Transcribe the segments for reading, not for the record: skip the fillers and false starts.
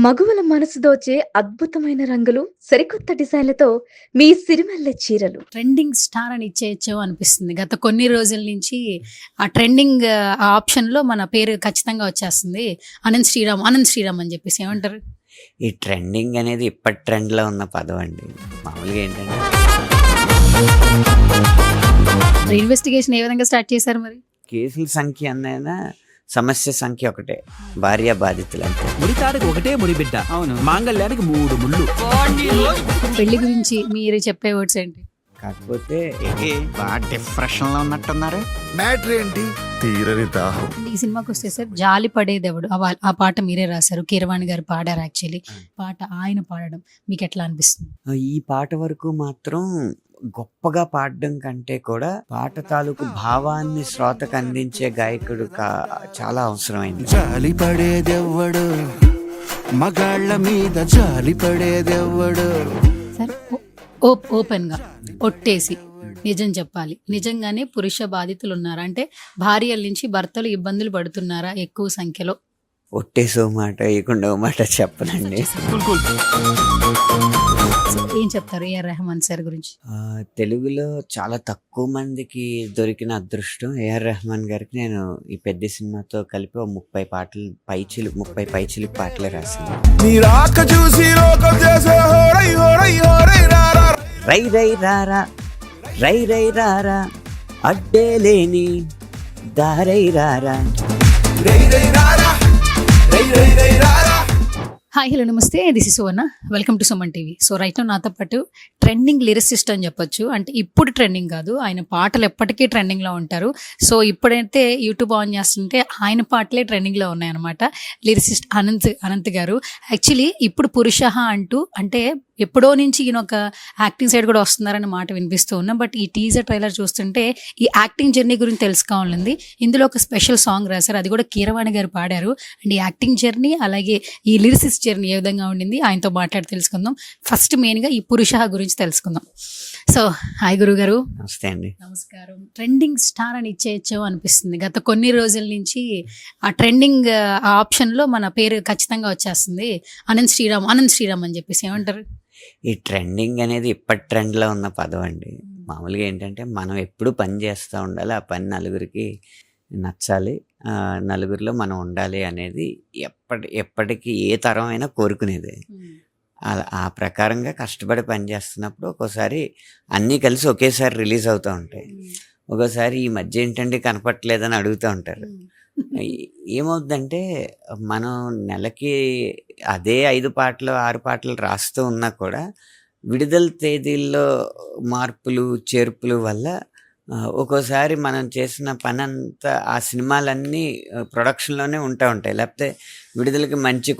మగువల మనసు దోచే అద్భుతమైన రంగులు, సరికొత్త డిజైన్‌లతో మీ సిరిమల్లె చీరలు. ట్రెండింగ్ స్టార్ అని ఇచ్చేయచ్చు అనిపిస్తుంది. గత కొన్ని రోజుల నుంచి ఆ ట్రెండింగ్ ఆ ఆప్షన్‌లో మన పేరు ఖచ్చితంగా వచ్చేస్తుంది. అనంత్ శ్రీరామ్ అని చెప్పేసి ఏమంటారు? ఈ ట్రెండింగ్ అనేది ఇప్పటి ట్రెండ్‌లో ఉన్న పదం అండి. మామూలుగా ఏంటంటే ఇన్వెస్టిగేషన్ ఏ విధంగా స్టార్ట్ చేశారు మరి? కేసుల సంఖ్య అన్నైనా సమస్య సంఖ్య ఒకటే. భార్య బాధితులు అంతే. ముడితాడికి ఒకటే ముడిబిడ్డ. అవును, మాంగళ్యానికి 3 ముళ్ళు. పెళ్లి గురించి మీరు చెప్పే వర్డ్స్ ఏంటి? కాకపోతే బాగా డిప్రెషన్ లో ఉన్నట్టున్నారు. మ్యాటర్ ఏంటి? తీరని దాహం. ఈ సినిమాకి వస్తే సార్ జాలి పడేదెవడు ఆ పాట మీరే రాశారు. కీరవాణి గారు పాడారు. యాక్చువల్లీ పాట ఆయన పాడడం మీకు ఎట్లా అనిపిస్తుంది? ఈ పాట వరకు మాత్రం గొప్పగా పాడడం కంటే కూడా పాట తాలూకు భావాన్ని శ్రోతకు అందించే గాయకుడు చాలా అవసరమైంది. జాలి పడేదెవ్వడు, మగాళ్ళ మీద జాలి పడేదెవ్వడు. సార్ ఓపెన్ గా ఒట్టేసి నిజం చెప్పాలి, నిజంగానే పురుష బాధితులు ఉన్నారా? అంటే భార్యల నుంచి భర్తలు ఇబ్బందులు పడుతున్నారా ఎక్కువ సంఖ్యలో? ఒట్టేసో మాట వేయకుండా ఓ మాట చెప్పనండి. ఏం చెప్తారు ఏఆర్ రెహమాన్ సార్ గురించి? తెలుగులో చాలా తక్కువ మందికి దొరికిన అదృష్టం ఏఆర్ రెహమాన్ గారికి. నేను ఈ పెద్ద సినిమాతో కలిపి 30 పాటలు 30 పైచిలుకు పాటలే రాశాను. రై రై రారా, రై రై రారా, అడ్డే లేని దారై రారా. హాయ్ హలో నమస్తే, this is Suvarna. Welcome to Suman TV. So right now నాతో పాటు ట్రెండింగ్ లిరిసిస్ట్ అని చెప్పొచ్చు. అంటే ఇప్పుడు ట్రెండింగ్ కాదు, ఆయన పాటలు ఎప్పటికీ ట్రెండింగ్లో ఉంటారు. సో ఇప్పుడైతే యూట్యూబ్ ఆన్ చేస్తుంటే ఆయన పాటలే ట్రెండింగ్లో ఉన్నాయన్నమాట. లిరిసిస్ట్ అనంత్ గారు. యాక్చువల్లీ ఇప్పుడు పురుష అంటూ అంటే ఎప్పుడో నుంచి ఈయన ఒక యాక్టింగ్ సైడ్ కూడా వస్తున్నారన్న మాట వినిపిస్తూ ఉన్నాం. బట్ ఈ టీజర్ ట్రైలర్ చూస్తుంటే ఈ యాక్టింగ్ జర్నీ గురించి తెలుసుకోవాలండి. ఇందులో ఒక స్పెషల్ సాంగ్ రాశారు, అది కూడా కీరవాణి గారు పాడారు. అండ్ ఈ యాక్టింగ్ జర్నీ అలాగే ఈ లిరిసిస్ట్ జర్నీ ఏ విధంగా ఉండింది ఆయనతో మాట్లాడి తెలుసుకుందాం. ఫస్ట్ మెయిన్గా ఈ పురుష గురించి తెలుసుకుందాం. సో హాయ్ గురువు గారు. నమస్తే అండి. నమస్కారం. ట్రెండింగ్ స్టార్ అని ఇచ్చేయచ్చు అనిపిస్తుంది. గత కొన్ని రోజుల నుంచి ఆ ట్రెండింగ్ ఆ ఆప్షన్లో మన పేరు ఖచ్చితంగా వచ్చేస్తుంది. అనంత్ శ్రీరామ్ అని చెప్పేసి ఏమంటారు? ఈ ట్రెండింగ్ అనేది ఇప్పటి ట్రెండ్లో ఉన్న పదం అండి. మామూలుగా ఏంటంటే మనం ఎప్పుడు పని చేస్తూ ఉండాలి, ఆ పని నలుగురికి నచ్చాలి, నలుగురిలో మనం ఉండాలి అనేది ఎప్పటికీ ఏ తరం అయినా కోరుకునేది. ఆ ప్రకారంగా కష్టపడి పని చేస్తున్నప్పుడు ఒక్కోసారి అన్నీ కలిసి ఒకేసారి రిలీజ్ అవుతూ ఉంటాయి. ఒక్కోసారి ఈ మధ్య ఏంటంటే కనపట్లేదని అడుగుతూ ఉంటారు. ఏమవుద్దంటే మనం నెలకి అదే 5 పాటలు 6 పాటలు రాస్తూ ఉన్నా కూడా విడుదల తేదీల్లో మార్పులు చేర్పులు వల్ల ఒక్కోసారి మనం చేసిన పని అంతా ఆ సినిమాలన్నీ ప్రొడక్షన్లోనే ఉంటాయి. లేకపోతే విడుదలకి మంచి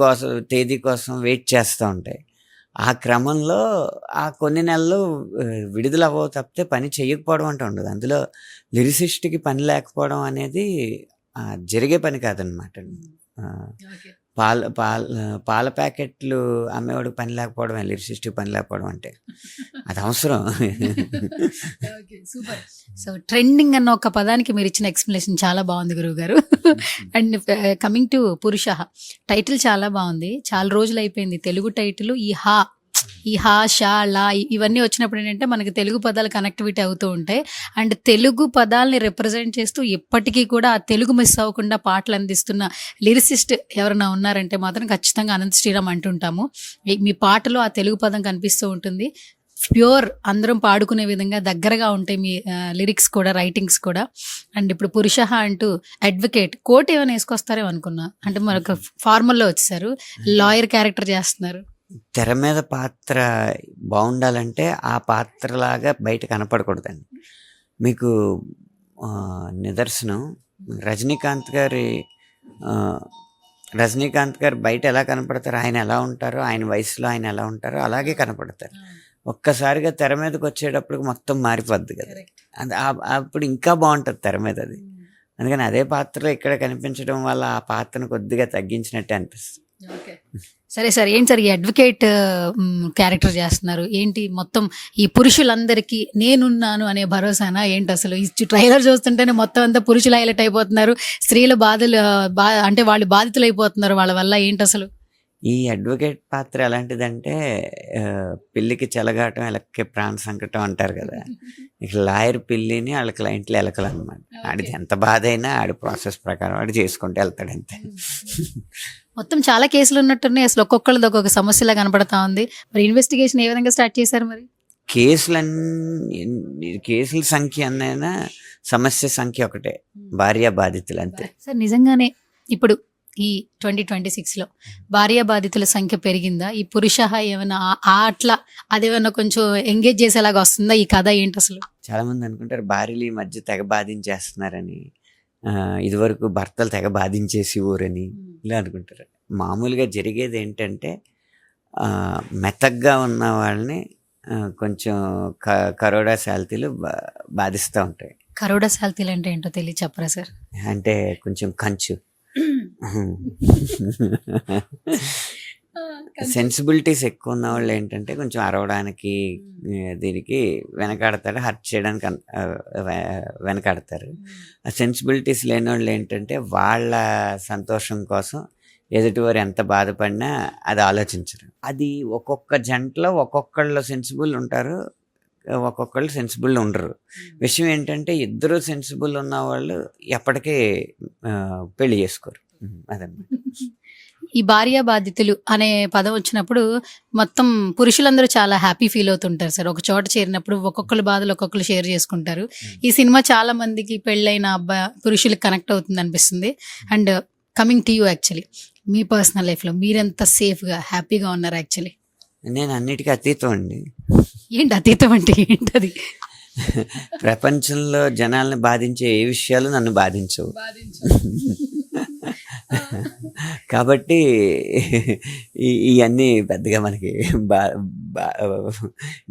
తేదీ కోసం వెయిట్ చేస్తూ ఉంటాయి. ఆ క్రమంలో ఆ కొన్ని నెలలు విడుదల అవ్వవు తప్పితే పని చేయకపోవడం అంటే ఉండదు. అందులో లిరిసిస్ట్కి పని లేకపోవడం అనేది జరిగే పని కాదనమాట. పాల ప్యాకెట్లు అమ్మేవాడికి పని లేకపోవడం, లిరిసిస్ట్కి పని లేకపోవడం అంటే అది అవసరం. సో ట్రెండింగ్ అన్న ఒక పదానికి మీరు ఇచ్చిన ఎక్స్ప్లెనేషన్ చాలా బాగుంది గురువు గారు. అండ్ కమింగ్ టు పురుష, టైటిల్ చాలా బాగుంది. చాలా రోజులు అయిపోయింది తెలుగు టైటిల్. ఈ హా షా లా ఇవన్నీ వచ్చినప్పుడు ఏంటంటే మనకి తెలుగు పదాలు కనెక్టివిటీ అవుతూ ఉంటాయి. అండ్ తెలుగు పదాలని రిప్రజెంట్ చేస్తూ ఎప్పటికీ కూడా ఆ తెలుగు మిస్ అవ్వకుండా పాటలు అందిస్తున్న లిరిసిస్ట్ ఎవరైనా ఉన్నారంటే మాత్రం ఖచ్చితంగా అనంత్ శ్రీరామ్ అంటుంటాము. మీ పాటలో ఆ తెలుగు పదం కనిపిస్తూ ఉంటుంది. ప్యూర్ అందరం పాడుకునే విధంగా దగ్గరగా ఉంటాయి మీ లిరిక్స్ కూడా, రైటింగ్స్ కూడా. అండ్ ఇప్పుడు పురుష అంటూ అడ్వకేట్ కోట్ ఏమైనా వేసుకొస్తారేమో అనుకున్నా. అంటే మరొక ఫార్మల్లో వచ్చేసారు, లాయర్ క్యారెక్టర్ చేస్తున్నారు. తెర మీద పాత్ర బాగుండాలంటే ఆ పాత్రలాగా బయట కనపడకూడదండి. మీకు నిదర్శనం రజనీకాంత్ గారు బయట ఎలా కనపడతారు, ఆయన ఎలా ఉంటారో, ఆయన వయసులో ఆయన ఎలా ఉంటారో అలాగే కనపడతారు. ఒక్కసారిగా తెర మీదకి వచ్చేటప్పటికి మొత్తం మారిపోద్ది కదా. అప్పుడు ఇంకా బాగుంటుంది తెర మీద అది. అందుకని అదే పాత్రలో ఇక్కడ కనిపించడం వల్ల ఆ పాత్రను కొద్దిగా తగ్గించినట్టే అనిపిస్తుంది. సరే సార్, ఏంటి సార్ ఈ అడ్వకేట్ క్యారెక్టర్ చేస్తున్నారు? ఏంటి మొత్తం ఈ పురుషులందరికీ నేనున్నాను అనే భరోసానా ఏంటి అసలు? ఈ ట్రైలర్ చూస్తుంటేనే మొత్తం అంతా పురుషులు హైలైట్ అయిపోతున్నారు, స్త్రీల బాధలు అంటే వాళ్ళు బాధితులు అయిపోతున్నారు వాళ్ళ వల్ల. ఏంటి అసలు? ఈ అడ్వకేట్ పాత్ర ఎలాంటిదంటే పిల్లికి చెలగాటం ఎలక్కే ప్రాణ సంకటం అంటారు కదా. ఇక లాయర్ పిల్లిని వాళ్ళ క్లయింట్లు ఎలకలు అనమాట. ఆడిది ఎంత బాధ అయినా ఆడి ప్రాసెస్ ప్రకారం వాడు చేసుకుంటూ వెళ్తాడు అంతే. మొత్తం చాలా కేసులు ఉన్నట్టున్నాయి, అసలు ఒక్కొక్కళ్ళది ఒక్కొక్క సమస్యలా కనపడతా ఉంది. మరి ఇన్వెస్టిగేషన్ ఏ విధంగా స్టార్ట్ చేశారు మరి? కేసుల సంఖ్య అన్నైనా సమస్య సంఖ్య ఒకటే, భార్య బాధితులు అంతే. సార్ నిజంగానే ఇప్పుడు ఈ 2026లో భార్య బాధితుల సంఖ్య పెరిగిందా? ఈ పురుష ఏమైనా అట్లా అదేమన్నా కొంచెం ఎంగేజ్ చేసేలాగా వస్తుందా ఈ కథ? ఏంటి అసలు? చాలా మంది అనుకుంటారు భార్యలు ఈ మధ్య తెగ బాధించేస్తున్నారని, ఇదివరకు భర్తలు తెగ బాధించేసి ఊరని ఇలా అనుకుంటారు. మామూలుగా జరిగేది ఏంటంటే మెతగ్గా ఉన్న వాళ్ళని కొంచెం కరోడా శాల్తీలు బాధిస్తూ ఉంటాయి. కరోడా శాల్తీలు అంటే ఏంటో తెలియ చెప్పరా సార్? అంటే కొంచెం కంచు సెన్సిబిలిటీస్ ఎక్కువ ఉన్న వాళ్ళు ఏంటంటే కొంచెం అరవడానికి దీనికి వెనకాడతారు, హర్ట్ చేయడానికి వెనకాడతారు. ఆ సెన్సిబిలిటీస్ లేని వాళ్ళు ఏంటంటే వాళ్ళ సంతోషం కోసం ఎదుటివారు ఎంత బాధపడినా అది ఆలోచించరు. అది ఒక్కొక్క జంటలో ఒక్కొక్కళ్ళు సెన్సిబుల్ ఉంటారు, ఒక్కొక్కళ్ళు సెన్సిబుల్ ఉండరు. విషయం ఏంటంటే ఇద్దరు సెన్సిబుల్ ఉన్న వాళ్ళు ఎప్పటికీ పెళ్లి చేసుకోరు. అదన్నమాట. ఈ భార్య బాధితులు అనే పదం వచ్చినప్పుడు మొత్తం పురుషులందరూ చాలా హ్యాపీ ఫీల్ అవుతుంటారు సార్. ఒక చోట చేరినప్పుడు ఒక్కొక్కరు బాధలు ఒక్కొక్కరు షేర్ చేసుకుంటారు. ఈ సినిమా చాలా మందికి పెళ్ళైన పురుషులకు కనెక్ట్ అవుతుంది అనిపిస్తుంది. And coming to you, actually me personal లైఫ్లో మీరెంత సేఫ్గా హ్యాపీగా ఉన్నారు? యాక్చువల్లీ నేను అన్నిటికీ అతీతం అండి. ఏంటి అతీతం అంటే ఏంటది? ప్రపంచంలో జనాల్ని బాధించే ఏ విషయాలు నన్ను బాధించవు. కాబట్టి ఇవన్నీ పెద్దగా మనకి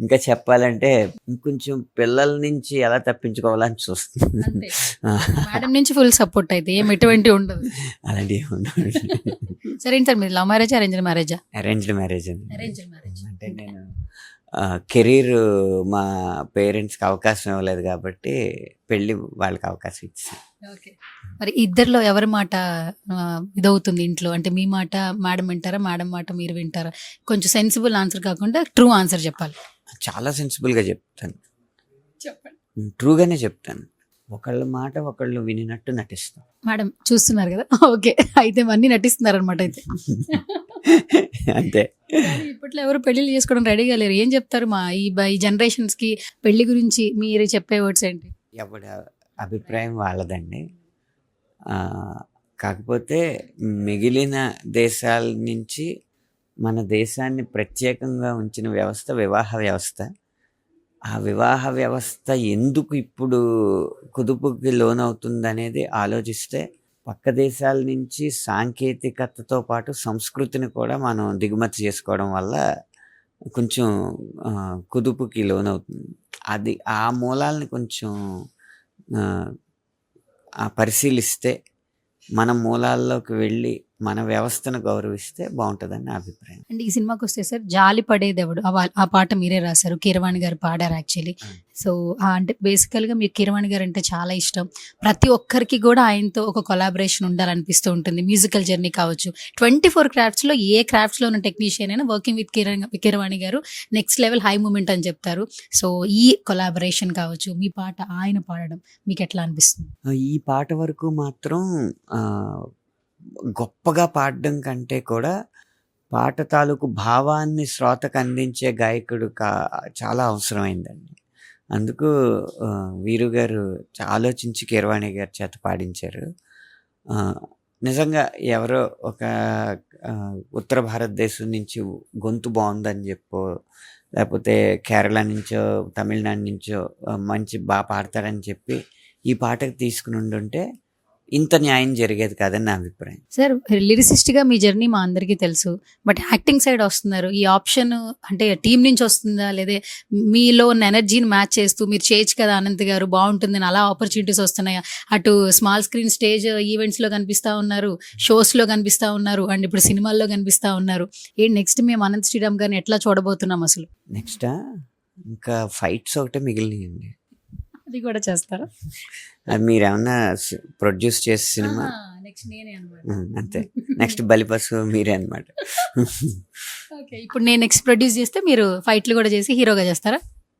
ఇంకా చెప్పాలంటే ఇంకొంచెం పిల్లల నుంచి ఎలా తప్పించుకోవాలని చూస్తుంది. మేడం నుంచి ఫుల్ సపోర్ట్ అయితే ఏం ఎటువంటి ఉండదు, అలాంటివి ఉండవు. సరే సార్, మీరు లవ్ మ్యారేజా అరేంజ్డ్ మ్యారేజా? అరేంజ్డ్ మ్యారేజ్ అండి. అరేంజ్డ్ మ్యారేజ్ అంటే నేను కెరీర్ మా పేరెంట్స్కి అవకాశం ఇవ్వలేదు కాబట్టి పెళ్ళి వాళ్ళకి అవకాశం ఇచ్చాను. ఓకే, మరి ఇద్దరిలో ఎవరి మాట ఇదవుతుంది ఇంట్లో? అంటే మీ మాట మేడం వింటారా, మేడం మాట మీరు వింటారా? కొంచెం సెన్సిబుల్ ఆన్సర్ కాకుండా ట్రూ ఆన్సర్ చెప్పాలి. చాలా సెన్సిబుల్గా చెప్తాను, చెప్పండి. ట్రూగానే చెప్తాను. ఒకళ్ళ మాట ఒకళ్ళు వినినట్టు నటిస్తాం. మేడం చూస్తున్నారు కదా, ఓకే అయితే అన్నీ నటిస్తున్నారు అనమాట అయితే. అంతే. ఇప్పట్లో ఎవరు పెళ్లిళ్ళు చేసుకోవడం రెడీగా లేరు. ఏం చెప్తారు మా ఈ జనరేషన్స్ కి పెళ్లి గురించి మీరు చెప్పే వర్డ్స్ ఏంటి? ఎవరి అభిప్రాయం వాళ్ళదండి. కాకపోతే మిగిలిన దేశాల నుంచి మన దేశాన్ని ప్రత్యేకంగా ఉంచిన వ్యవస్థ వివాహ వ్యవస్థ. ఆ వివాహ వ్యవస్థ ఎందుకు ఇప్పుడు కుదుపుకి లోనవుతుంది అనేది ఆలోచిస్తే పక్క దేశాల నుంచి సాంకేతికతతో పాటు సంస్కృతిని కూడా మనం దిగుమతి చేసుకోవడం వల్ల కొంచెం కుదుపుకి లోనవుతుంది. అది ఆ మూలాలని కొంచెం పరిశీలిస్తే, మన మూలాల్లోకి వెళ్ళి మన వ్యవస్థను గౌరవిస్తే బాగుంటుందని నా అభిప్రాయం. అండ్ ఈ సినిమాకి వస్తే సార్, జాలి పడేదేవుడు ఆ పాట మీరే రాశారు, కీరవాణి గారు పాడారు యాక్చువల్లీ. సో అంటే బేసికల్గా మీకు కీరవాణి గారు అంటే చాలా ఇష్టం. ప్రతి ఒక్కరికి కూడా ఆయనతో ఒక కొలాబరేషన్ ఉండాలనిపిస్తూ ఉంటుంది. మ్యూజికల్ జర్నీ కావచ్చు, 24 క్రాఫ్ట్స్లో ఏ క్రాఫ్ట్స్లో ఉన్న టెక్నీషియన్ అయినా వర్కింగ్ విత్ కీరవాణి గారు నెక్స్ట్ లెవెల్ హై మూమెంట్ అని చెప్తారు. సో ఈ కొలాబరేషన్ కావచ్చు, మీ పాట ఆయన పాడడం మీకు ఎట్లా అనిపిస్తుంది? ఈ పాట వరకు మాత్రం గొప్పగా పాడడం కంటే కూడా పాట తాలూకు భావాన్ని శ్రోతకు అందించే గాయకుడు చాలా అవసరమైందండి. అందుకు వీరు గారు ఆలోచించి కీరవాణి గారి చేత పాడించారు. నిజంగా ఎవరో ఒక ఉత్తర భారతదేశం నుంచి గొంతు బాగుందని చెప్పో, లేకపోతే కేరళ నుంచో తమిళనాడు నుంచో మంచి బాగా పాడతారని చెప్పి ఈ పాటకు తీసుకుని ఉండుంటే ఇంత న్యాయం జరిగేది కాదని నా అభిప్రాయం. సార్, లిరిసిస్ట్గా మీ జర్నీ మా అందరికీ తెలుసు, బట్ యాక్టింగ్ సైడ్ వస్తున్నారు. ఈ ఆప్షన్ అంటే టీం నుంచి వస్తుందా, లేదా మీలో ఉన్న ఎనర్జీని మ్యాచ్ చేస్తూ మీరు చేయొచ్చు కదా అనంత్ గారు, బాగుంటుందని అలా ఆపర్చునిటీస్ వస్తున్నాయా? అటు స్మాల్ స్క్రీన్ స్టేజ్ ఈవెంట్స్లో కనిపిస్తూ ఉన్నారు, షోస్లో కనిపిస్తూ ఉన్నారు, అండ్ ఇప్పుడు సినిమాల్లో కనిపిస్తూ ఉన్నారు. ఏంటి నెక్స్ట్ మేము అనంత్ శ్రీరామ్ గారిని ఎట్లా చూడబోతున్నాం అసలు? నెక్స్ట్ ఇంకా ఫైట్స్ ఒకటే మిగిలినాయండి. అది కూడా చేస్తారా? అది మీరేమన్నా ప్రొడ్యూస్ చేసే సినిమా నెక్స్ట్ నేనే అనమాట. అంతే. నెక్స్ట్ బలిపశు మీరే అనమాట. ఓకే, ఇప్పుడు నేను నెక్స్ట్ ప్రొడ్యూస్ చేస్తే మీరు ఫైట్లు కూడా చేసి హీరోగా చేస్తారా?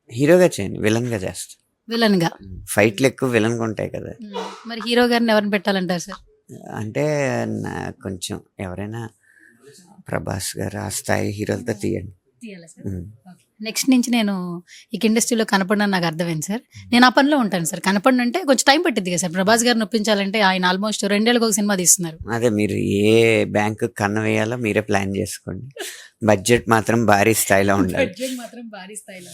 హీరోగా చేయండి, విలన్గా చేస్తా. విలన్ గా. ఫైట్లు ఎక్కువ విలన్గా ఉంటాయి కదా. మరి హీరో గారిని ఎవరిని పెట్టాలంటారు సార్? అంటే కొంచెం ఎవరైనా ప్రభాస్ గారు ఆ స్థాయి హీరోలతో తీయండి. నెక్స్ట్ నుంచి నేను ఇక ఇండస్ట్రీలో కనపడినా నాకు అర్థమైంది సార్. నేను ఆ పనిలో ఉంటాను సార్. కనపడిన అంటే కొంచెం టైం పట్టింది కదా సార్. ప్రభాస్ గారిని ఒప్పించాలంటే ఆయన ఆల్మోస్ట్ 2 ఏళ్ళకి ఒక సినిమా తీస్తున్నారు. అదే, మీరు ఏ బ్యాంకు కన్ను వేయాలో మీరే ప్లాన్ చేసుకోండి. బడ్జెట్ మాత్రం భారీ స్థాయిలో ఉండాలి. బడ్జెట్ మాత్రం భారీ స్థాయిలో.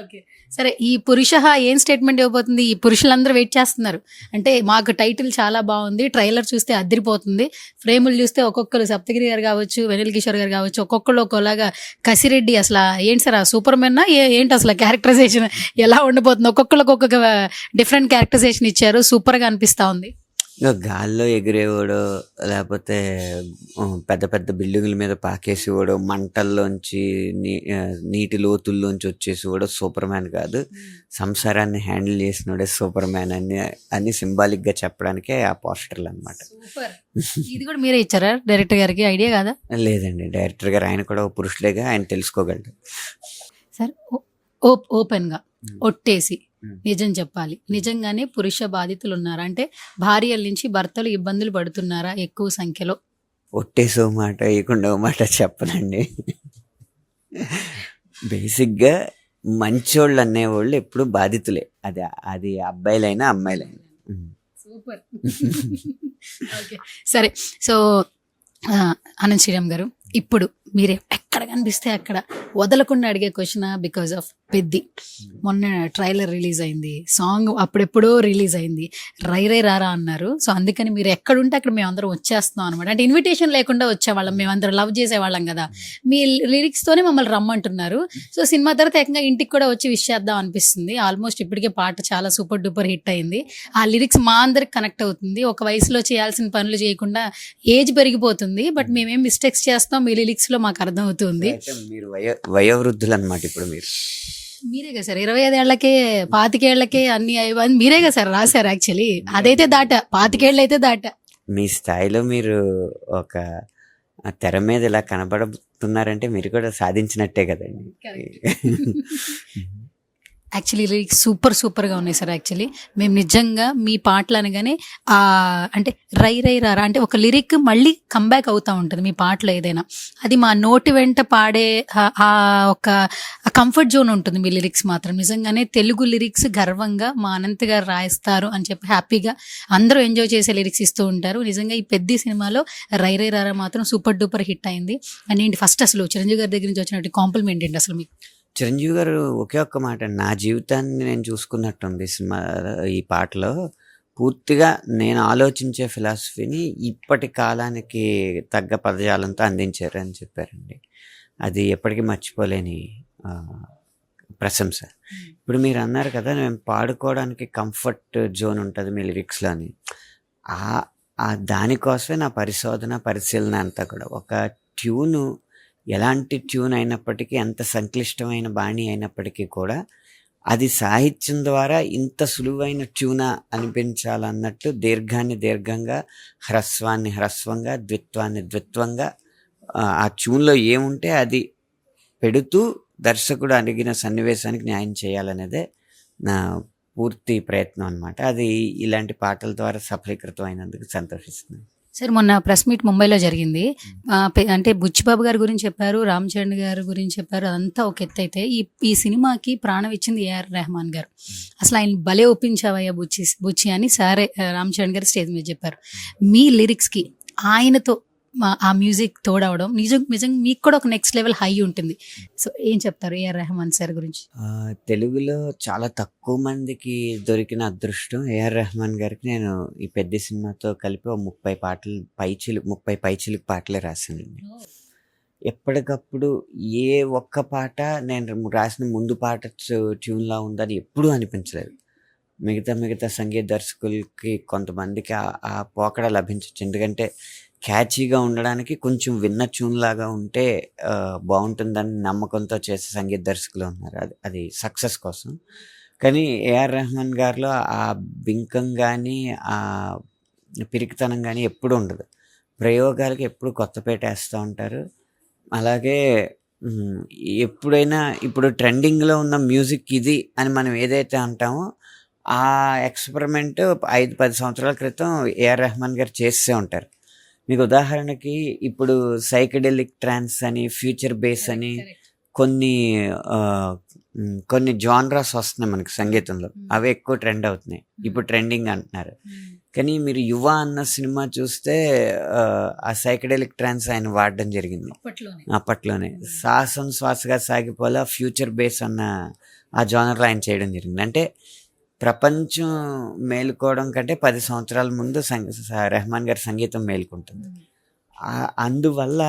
ఓకే సరే, ఈ పురుష ఏం స్టేట్మెంట్ ఇవ్వబోతుంది? ఈ పురుషులందరూ వెయిట్ చేస్తున్నారు. అంటే మాకు టైటిల్ చాలా బాగుంది, ట్రైలర్ చూస్తే అదిరిపోతుంది, ఫ్రేములు చూస్తే ఒక్కొక్కరు సప్తగిరి గారు కావచ్చు, వెనిల్ కిషోర్ గారు కావచ్చు, ఒక్కొక్కరు ఒక్కోలాగా, కసిరెడ్డి అసలు ఏంటి సార్ సూపర్ మెన్నా ఏంటి అసలు క్యారెక్టరైజేషన్ ఎలా ఉండబోతుంది? ఒక్కొక్కరికి ఒక్కొక్క డిఫరెంట్ క్యారెక్టరైజేషన్ ఇచ్చారు, సూపర్గా అనిపిస్తూ ఉంది. గాల్లో ఎగిరేవాడు, లేకపోతే పెద్ద పెద్ద బిల్డింగుల మీద పాకేసేవాడు, మంటల్లోంచి నీటి లోతుల్లోంచి వచ్చేసేవాడు సూపర్ మ్యాన్ కాదు, సంసారాన్ని హ్యాండిల్ చేసినోడే సూపర్ మ్యాన్ అని సింబాలిక్గా చెప్పడానికే ఆ పోస్టర్లు అనమాట. ఇది కూడా మీరే ఇచ్చారా డైరెక్టర్ గారికి? ఐడియా కాదా? లేదండి, డైరెక్టర్ గారు ఆయన కూడా పురుషులేగా, ఆయన తెలుసుకోగలడు సార్. ఓపెన్గా ఒట్టేసి నిజం చెప్పాలి, నిజంగానే పురుష బాధితులు ఉన్నారా? అంటే భార్యల నుంచి భర్తలు ఇబ్బందులు పడుతున్నారా ఎక్కువ సంఖ్యలో? ఒట్టేసో మాట వేయకుండా మాట చెప్పనండి. బేసిక్గా మంచోళ్ళు అనేవాళ్ళు ఎప్పుడు బాధితులే, అది అబ్బాయిలైనా అమ్మాయిలైనా. సూపర్. ఓకే సరే. సో ఆనంద్ శ్రీరామ్ గారు, ఇప్పుడు మీరే ఎక్కడ కనిపిస్తే అక్కడ వదలకుండా అడిగే క్వశ్చన్, బికాజ్ ఆఫ్ పెద్ది. మొన్న ట్రైలర్ రిలీజ్ అయింది, సాంగ్ అప్పుడెప్పుడో రిలీజ్ అయింది, రై రై రారా అన్నారు. సో అందుకని మీరు ఎక్కడుంటే అక్కడ మేమందరం వచ్చేస్తున్నాం అనమాట. అంటే ఇన్విటేషన్ లేకుండా వచ్చేవాళ్ళం, మేమందరం లవ్ చేసేవాళ్ళం కదా, మీ లిరిక్స్తోనే మమ్మల్ని రమ్మంటున్నారు. సో సినిమా తర్వాత ఏకంగా ఇంటికి కూడా వచ్చి విష్ చేద్దాం అనిపిస్తుంది. ఆల్మోస్ట్ ఇప్పటికే పాట చాలా సూపర్ డూపర్ హిట్ అయింది. ఆ లిరిక్స్ మా అందరికి కనెక్ట్ అవుతుంది. ఒక వయసులో చేయాల్సిన పనులు చేయకుండా ఏజ్ పెరిగిపోతుంది, బట్ మేమేం మిస్టేక్స్ చేస్తాం మీ లిరిక్స్ లో మాకు అర్థమవుతుంది. మీరు వయోవృద్ధులు అనమాట. ఇప్పుడు మీరే కదా సార్ 25 ఏళ్లకే 25 ఏళ్లకే అన్ని మీరే కదా సార్ రాశారు. యాక్చువల్లీ అదైతే దాట, 25 ఏళ్ళు అయితే దాట. మీ స్థాయిలో మీరు ఒక తెర మీద ఇలా కనబడుతున్నారంటే మీరు కూడా సాధించినట్టే కదండి. యాక్చువల్లీ లిరిక్స్ సూపర్గా ఉన్నాయి సార్. యాక్చువల్లీ మేము నిజంగా మీ పాటలు అనగానే అంటే రై రై రారా అంటే ఒక లిరిక్ మళ్ళీ కంబ్యాక్ అవుతూ ఉంటుంది మీ పాటలో ఏదైనా. అది మా నోటి వెంట పాడే ఒక కంఫర్ట్ జోన్ ఉంటుంది మీ లిరిక్స్ మాత్రం. నిజంగానే తెలుగు లిరిక్స్ గర్వంగా మా అనంత్ గారు రాయిస్తారు అని చెప్పి హ్యాపీగా అందరూ ఎంజాయ్ చేసే లిరిక్స్ ఇస్తూ ఉంటారు. నిజంగా ఈ పెద్ద సినిమాలో రై రై రారా మాత్రం సూపర్ డూపర్ హిట్ అయింది. అండ్ ఏంటి ఫస్ట్ అసలు చిరంజీవి గారి దగ్గర నుంచి వచ్చినట్టు కాంప్లిమెంట్ ఏంటి అసలు మీకు? చిరంజీవి గారు ఒకే ఒక్క మాట, నా జీవితాన్ని నేను చూసుకున్నట్టుంది సినిమా ఈ పాటలో. పూర్తిగా నేను ఆలోచించే ఫిలాసఫీని ఇప్పటి కాలానికి తగ్గ పదజాలంతో అందించారు అని చెప్పారండి. అది ఎప్పటికీ మర్చిపోలేని ప్రశంస. ఇప్పుడు మీరు అన్నారు కదా, మేము పాడుకోవడానికి కంఫర్ట్ జోన్ ఉంటుంది మీ లిరిక్స్లోని. దానికోసమే నా పరిశీలన అంతా కూడా. ఒక ట్యూను ఎలాంటి ట్యూన్ అయినప్పటికీ, ఎంత సంక్లిష్టమైన బాణి అయినప్పటికీ కూడా అది సాహిత్యం ద్వారా ఇంత సులువైన ట్యూనా అనిపించాలన్నట్టు దీర్ఘాన్ని దీర్ఘంగా, హ్రస్వాన్ని హ్రస్వంగా, ద్విత్వాన్ని ద్విత్వంగా ఆ ట్యూన్లో ఏముంటే అది పెడుతూ దర్శకుడు అడిగిన సన్నివేశానికి న్యాయం చేయాలనేదే నా పూర్తి ప్రయత్నం అనమాట. అది ఇలాంటి పాటల ద్వారా సఫలీకృతం అయినందుకు సంతోషిస్తున్నాను. సార్ మొన్న ప్రెస్ మీట్ ముంబైలో జరిగింది. అంటే బుచ్చిబాబు గారి గురించి చెప్పారు, రామ్ చరణ్ గారి గురించి చెప్పారు, అదంతా ఒక ఎత్తు అయితే ఈ సినిమాకి ప్రాణం ఇచ్చింది ఏఆర్ రెహమాన్ గారు. అసలు ఆయన భలే ఒప్పించావయ్యా బుచ్చి అని సరే రామ్ చరణ్ గారు స్టేజ్ మీద చెప్పారు. మీ లిరిక్స్కి ఆయనతో ఆ మ్యూజిక్ తోడవడం నిజంగా మీకు కూడా ఒక నెక్స్ట్ లెవెల్ హై ఉంటుంది. సో ఏం చెప్తారు ఏఆర్ రెహమాన్ సార్ గురించి? తెలుగులో చాలా తక్కువ మందికి దొరికిన అదృష్టం ఏఆర్ రెహమాన్ గారికి. నేను ఈ పెద్ద సినిమాతో కలిపి 30 పైచిలుకు పాటలే రాశానండి. ఎప్పటికప్పుడు ఏ ఒక్క పాట నేను రాసిన ముందు పాట ట్యూన్లా ఉందని ఎప్పుడూ అనిపించలేదు. మిగతా సంగీత దర్శకులకి కొంతమందికి ఆ పోకడ లభించవచ్చు. ఎందుకంటే క్యాచీగా ఉండడానికి కొంచెం విన్న ట్యూన్ లాగా ఉంటే బాగుంటుందని నమ్మకంతో చేసే సంగీత దర్శకులు ఉన్నారు. అది సక్సెస్ కోసం. కానీ ఏఆర్ రెహమాన్ గారిలో ఆ బింకం కానీ, ఆ పిరికితనం కానీ ఎప్పుడు ఉండదు. ప్రయోగాలకి ఎప్పుడు కొత్తపేట వేస్తూ ఉంటారు. అలాగే ఎప్పుడైనా ఇప్పుడు ట్రెండింగ్లో ఉన్న మ్యూజిక్ ఇది అని మనం ఏదైతే అంటామో ఆ ఎక్స్పెరిమెంట్ 5-10 సంవత్సరాల క్రితం ఏఆర్ రెహమాన్ గారు చేస్తూ ఉంటారు. మీకు ఉదాహరణకి ఇప్పుడు సైకెడెలిక్ ట్రాన్స్ అని, ఫ్యూచర్ బేస్ అని కొన్ని జానరాస్ వస్తున్నాయి మనకి సంగీతంలో. అవి ఎక్కువ ట్రెండ్ అవుతున్నాయి, ఇప్పుడు ట్రెండింగ్ అంటున్నారు. కానీ మీరు యువ అన్న సినిమా చూస్తే ఆ సైకెడెలిక్ ట్రాన్స్ ఆయన వాడడం జరిగింది అప్పట్లోనే. సాహసం శ్వాసగా సాగిపోలా ఫ్యూచర్ బేస్ అన్న ఆ జానర్లో ఆయన చేయడం జరిగింది. అంటే ప్రపంచం మేలుకోవడం కంటే 10 సంవత్సరాల ముందు రెహమాన్ గారి సంగీతం మేలుకుంటుంది. అందువల్ల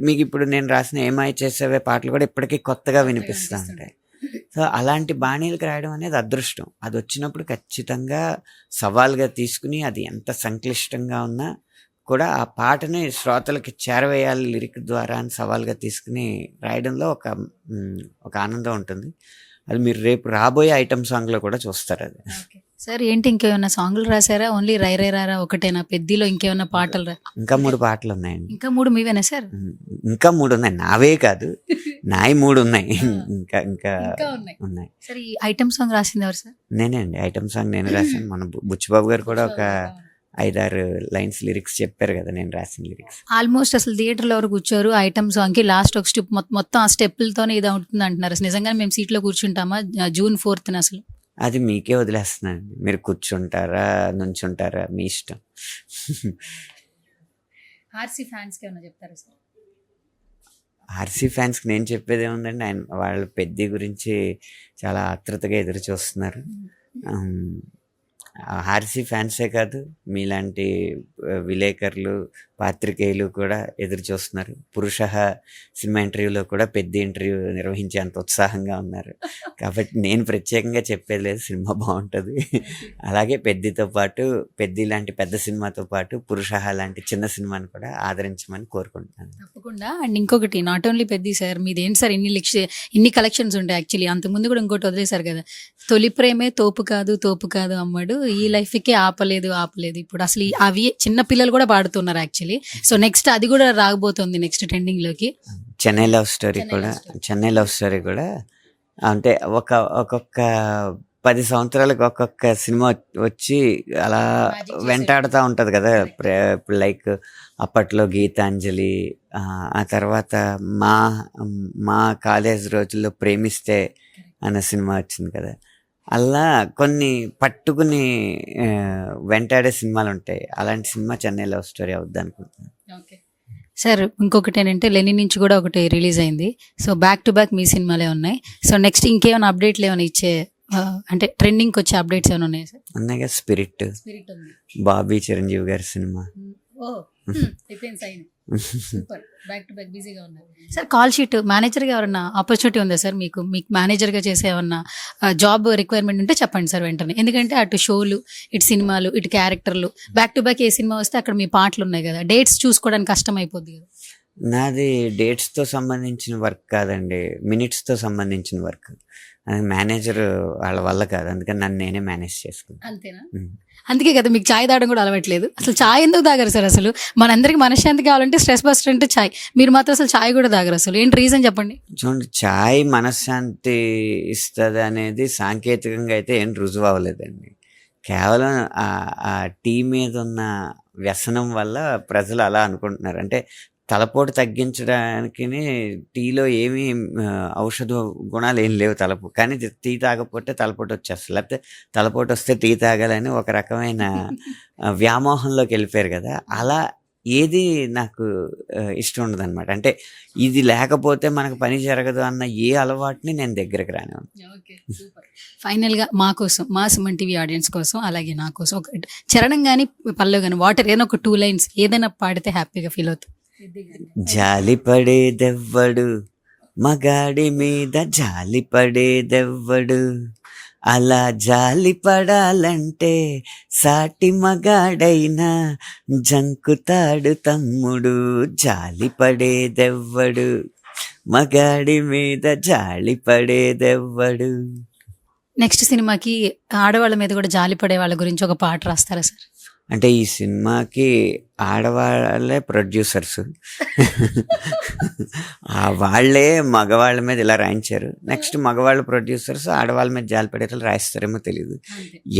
మీకు ఇప్పుడు నేను రాసిన ఏమాయి చేసేవే పాటలు కూడా ఇప్పటికీ కొత్తగా వినిపిస్తూ ఉంటాయి. సో అలాంటి బాణీలకు రాయడం అనేది అదృష్టం. అది వచ్చినప్పుడు ఖచ్చితంగా సవాల్గా తీసుకుని అది ఎంత సంక్లిష్టంగా ఉన్నా కూడా ఆ పాటని శ్రోతలకి చేరవేయాలి లిరిక్ ద్వారా అని సవాల్గా తీసుకుని రాయడంలో ఒక ఆనందం ఉంటుంది. అది మీరు రేపు రాబోయే ఐటమ్ సాంగ్లో కూడా చూస్తారు. అది సార్ ఏంటి ఇంకేమైనా సాంగ్లు రాసారా? ఓన్లీ రై రై రారా ఒకటేనా? పెద్దిలో ఇంకేమైనా పాటలు ఇంకా 3 పాటలు ఉన్నాయండి. ఇంకా 3 మీవేనా సార్? ఇంకా 3 ఉన్నాయి, నావే కాదు, నాయి 3 ఉన్నాయి. ఇంకా ఉన్నాయి. సార్ ఈ ఐటమ్ సాంగ్ రాసింది ఎవరు సార్? నేనే అండి. ఐటమ్ సాంగ్ నేను రాశాను. మన బుచ్చిబాబు గారు కూడా ఒక 5-6 లైన్స్ లిరిక్స్ చెప్పారు కదా, నేను రాసిన లిరిక్స్. ఆల్మోస్ట్ అసలు థియేటర్లో ఎవరు కూర్చోరు, ఐటమ్ సాంగ్ కి లాస్ట్ ఒక స్టెప్ మొత్తం ఆ స్టెప్పులతోనే ఇది అవుతుంది అంటున్నారు. నిజంగా మేము సీట్లో కూర్చుంటామా June 4th? అసలు అది మీకే వదిలేస్తున్నానండి. మీరు కూర్చుంటారా నుంచుంటారా మీ ఇష్టం. ఆర్సీ ఫ్యాన్స్కి ఏమైనా చెప్తారా సార్? ఆర్సీ ఫ్యాన్స్కి నేను చెప్పేది ఏముందండి, ఆయన వాళ్ళ పెద్ద గురించి చాలా ఆతృతగా ఎదురు చూస్తున్నారు. ఆర్సీ ఫ్యాన్సే కాదు, మీలాంటి విలేకరులు, పాత్రికేయులు కూడా ఎదురు చూస్తున్నారు. పురుష సినిమా ఇంటర్వ్యూలో కూడా పెద్ద ఇంటర్వ్యూ నిర్వహించేంత ఉత్సాహంగా ఉన్నారు. కాబట్టి నేను ప్రత్యేకంగా చెప్పేది లేదు, సినిమా బాగుంటుంది. అలాగే పెద్దితో పాటు పెద్ద లాంటి పెద్ద సినిమాతో పాటు పురుష లాంటి చిన్న సినిమాని కూడా ఆదరించమని కోరుకుంటున్నాను. తప్పకుండా. అండ్ ఇంకొకటి, నాట్ ఓన్లీ పెద్ద సార్, మీదేంటి సార్ ఇన్ని కలెక్షన్స్ ఉంటాయి. యాక్చువల్లీ అంతకుముందు కూడా ఇంకోటి వదిలేశారు కదా, తొలి ప్రేమే తోపు కాదు అమ్మాడు, ఈ లైఫ్కే ఆపలేదు. ఇప్పుడు అసలు అవి చిన్న పిల్లలు కూడా పాడుతున్నారు యాక్చువల్లీ. సో నెక్స్ట్ అది కూడా రాకపోతుంది నెక్స్ట్ ట్రెండింగ్ లోకి. చెన్నై లవ్ స్టోరీ కూడా అంటే ఒక్కొక్క 10 సంవత్సరాలకు ఒక్కొక్క సినిమా వచ్చి అలా వెంటాడుతూ ఉంటుంది కదా. లైక్ అప్పట్లో గీతాంజలి, ఆ తర్వాత మా కాలేజ్ రోజుల్లో ప్రేమిస్తే అన్న సినిమా వచ్చింది కదా. అలా కొన్ని పట్టుకుని వెంటాడే సినిమాలు ఉంటాయి. అలాంటి సినిమా చెన్నై లవ్ స్టోరీ అవుద్ది అనుకుంటున్నాను. సార్ ఇంకొకటి ఏంటంటే లెనిన్ నుంచి కూడా ఒకటి రిలీజ్ అయింది. సో బ్యాక్ టు బ్యాక్ మీ సినిమాలే ఉన్నాయి. సో నెక్స్ట్ ఇంకేమైనా అప్డేట్లు ఏమైనా ఇచ్చే అంటే ట్రెండింగ్కి వచ్చే అప్డేట్స్ ఏమైనా ఉన్నాయి సార్? ఉన్నాయి కదా, స్పిరిట్ బాబీ చిరంజీవి గారి సినిమా. సార్ కాల్ షీట్ మేనేజర్గా ఎవరన్నా ఆపర్చునిటీ ఉందా సార్? మీకు మేనేజర్గా చేసే ఏమన్నా జాబ్ రిక్వైర్మెంట్ ఉంటే చెప్పండి సార్ వెంటనే. ఎందుకంటే అటు షోలు, ఇటు సినిమాలు, ఇటు క్యారెక్టర్లు, back to back A cinema వస్తే అక్కడ మీ పాటలు ఉన్నాయి కదా, డేట్స్ చూసుకోవడానికి కష్టం అయిపోద్ది కదా. నాది డేట్స్తో సంబంధించిన వర్క్ కాదండి, మినిట్స్తో సంబంధించిన వర్క్. మేనేజర్ వాళ్ళ వల్ల కాదు, అందుకని నన్ను నేనే మేనేజ్ చేసుకున్నాను. అంతేనా? అందుకే కదా మీకు చాయ్ తాగడం కూడా అలవాట్లేదు. అసలు చాయ్ ఎందుకు తాగరు సార్? అసలు మనందరికి మనశ్శాంతి కావాలంటే స్ట్రెస్ బస్టర్ అంటే చాయ్, మీరు మాత్రం అసలు చాయ్ కూడా తాగరు. అసలు ఏంటి రీజన్ చెప్పండి? చూడండి, చాయ్ మనశ్శాంతి ఇస్తుంది అనేది సాంకేతికంగా అయితే ఏం రుజువు అవ్వలేదండి. కేవలం ఆ టీ మీద ఉన్న వ్యసనం వల్ల ప్రజలు అలా అనుకుంటున్నారు. అంటే తలపోటు తగ్గించడానికి టీలో ఏమీ ఔషధ గుణాలు ఏం లేవు కానీ టీ తాగకపోతే తలపోటు వచ్చేస్తుంది, లేకపోతే తలపోటు వస్తే టీ తాగాలని ఒక రకమైన వ్యామోహంలోకి వెళ్ళిపోయారు కదా. అలా ఏది నాకు ఇష్టం ఉండదు అనమాట. అంటే ఇది లేకపోతే మనకు పని జరగదు అన్న ఏ అలవాటుని నేను దగ్గరకు రాను. ఫైనల్గా మా కోసం, మా సుమన్ టీవీ ఆడియన్స్ కోసం, అలాగే నా కోసం ఒక చరణం కానీ పల్లవి కానీ వాటర్ ఏదైనా ఒక 2 lines ఏదైనా పాడితే హ్యాపీగా ఫీల్ అవుతుంది. జాలి పడేదెవ్వడు మగాడి మీద, జాలి పడేదెవ్వడు, అలా జాలి పడాలంటే సాటి మగాడైనా జంకుతాడు తమ్ముడు. జాలి పడేదెవ్వడు మగాడి మీద, జాలి పడేదెవ్వడు. నెక్స్ట్ సినిమాకి ఆడవాళ్ళ మీద కూడా జాలి పడే వాళ్ళ గురించి ఒక పాట రాస్తారా సార్? అంటే ఈ సినిమాకి ఆడవాళ్ళే ప్రొడ్యూసర్స్, వాళ్ళే మగవాళ్ళ మీద ఇలా రాయించారు. నెక్స్ట్ మగవాళ్ళ ప్రొడ్యూసర్స్ ఆడవాళ్ళ మీద జాలిపడేటట్లు రాయిస్తారేమో తెలియదు.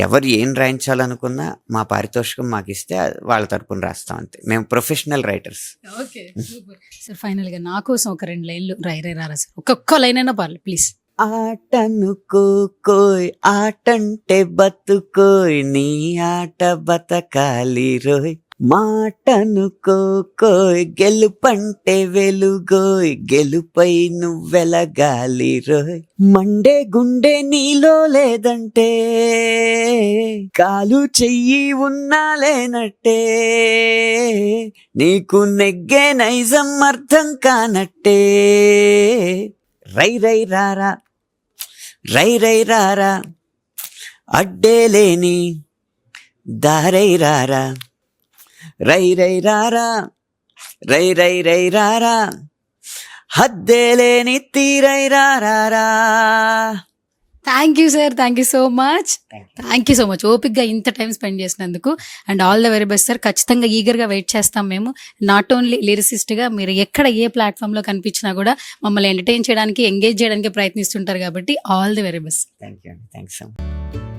ఎవరు ఏం రాయించాలనుకున్నా మా పారితోషికం మాకు ఇస్తే వాళ్ళ తరపున రాస్తాం అంతే. మేము professional writers. Okay sir, final గా నా కోసం ఒక 2 లైన్లు రారా సార్, ఒక్కొక్క లైన్ అయినా పర్లేదు ప్లీజ్. ఆటనుకోయ్ ఆటంటే బతుకోయ్, నీ ఆట బతకాలి రోయ్. మాటనుకోయ్ గెలుపంటే వెలుగోయ్, గెలుపై నువ్వెలగాలి రోయ్. మండే గుండె నీలో లేదంటే కాలు చెయ్యి ఉన్నా లేనట్టే, నీకు నెగ్గే నైజం అర్థం కానట్టే. రై రై రారా రై రై రారా, అడ్డే లేని దారై రారా, రై రై రారా రై రై రై రారా, హద్దే లేని తీరై రారా. Thank you sir, thank you so much, thank you so much ఓపిక్గా ఇంత టైం స్పెండ్ చేసినందుకు. And all the very best sir. ఖచ్చితంగా ఈగర్గా వెయిట్ చేస్తాం మేము. నాట్ ఓన్లీ లిరిసిస్ట్గా, మీరు ఎక్కడ ఏ ప్లాట్ఫామ్లో కనిపించినా కూడా మమ్మల్ని ఎంటర్టైన్ చేయడానికి, ఎంగేజ్ చేయడానికి ప్రయత్నిస్తుంటారు కాబట్టి all the very best. Thank you. Thanks so much.